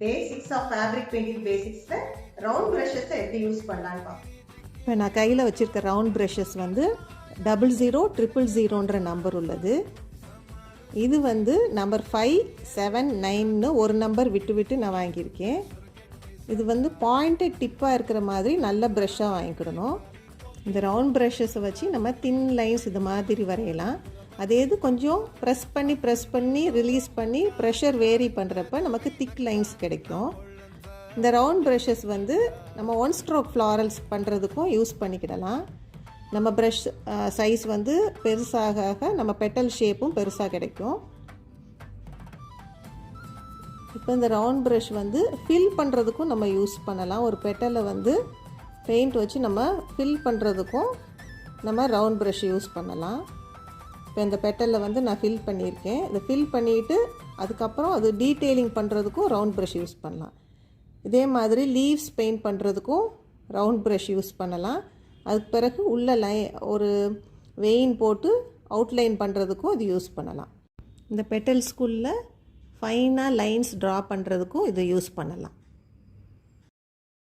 Basics of fabric painting பேசிக்ஸில் round ப்ரஷஸை எப்படி யூஸ் பண்ணலான்னு பார்ப்போம். இப்போ நான் கையில் வச்சுருக்க ரவுண்ட் ப்ரஷஸ் வந்து 0000 நம்பர் உள்ளது. இது வந்து நம்பர் 579 ஒரு நம்பர் விட்டு விட்டு நான் வாங்கியிருக்கேன். இது வந்து பாயிண்டட் டிப்பாக இருக்கிற மாதிரி நல்ல ப்ரஷ்ஷாக வாங்கிக்கிடணும். இந்த ரவுண்ட் ப்ரஷஸை வச்சு நம்ம தின் லைன்ஸ் இது மாதிரி வரையலாம். அதே இது கொஞ்சம் ப்ரெஸ் பண்ணி ரிலீஸ் பண்ணி ப்ரெஷர் வேரி பண்ணுறப்ப நமக்கு திக் லைன்ஸ் கிடைக்கும். இந்த ரவுண்ட் ப்ரஷஸ் வந்து நம்ம ஒன் ஸ்ட்ரோக் ஃப்ளாரல்ஸ் பண்ணுறதுக்கும் யூஸ் பண்ணிக்கிடலாம். நம்ம ப்ரஷ் சைஸ் வந்து பெருசாக நம்ம பெட்டல் ஷேப்பும் பெருசாக கிடைக்கும். இப்போ இந்த ரவுண்ட் ப்ரஷ் வந்து ஃபில் பண்ணுறதுக்கும் நம்ம யூஸ் பண்ணலாம். ஒரு பெட்டலை வந்து பெயிண்ட் வச்சு நம்ம ஃபில் பண்ணுறதுக்கும் நம்ம ரவுண்ட் ப்ரஷ் யூஸ் பண்ணலாம். இப்போ இந்த பெட்டலில் வந்து நான் ஃபில் பண்ணியிருக்கேன். இதை ஃபில் பண்ணிவிட்டு அதுக்கப்புறம் அது டீட்டெயிலிங் பண்ணுறதுக்கும் ரவுண்ட் ப்ரஷ் யூஸ் பண்ணலாம். இதே மாதிரி லீவ்ஸ் பெயிண்ட் பண்ணுறதுக்கும் ரவுண்ட் ப்ரஷ் யூஸ் பண்ணலாம். அதுக்கு பிறகு உள்ள ஒரு வெயின் போட்டு அவுட்லைன் பண்ணுறதுக்கும் இது யூஸ் பண்ணலாம். இந்த பெட்டல்ஸ்குள்ளே ஃபைனாக லைன்ஸ் ட்ரா பண்ணுறதுக்கும் இது யூஸ் பண்ணலாம்.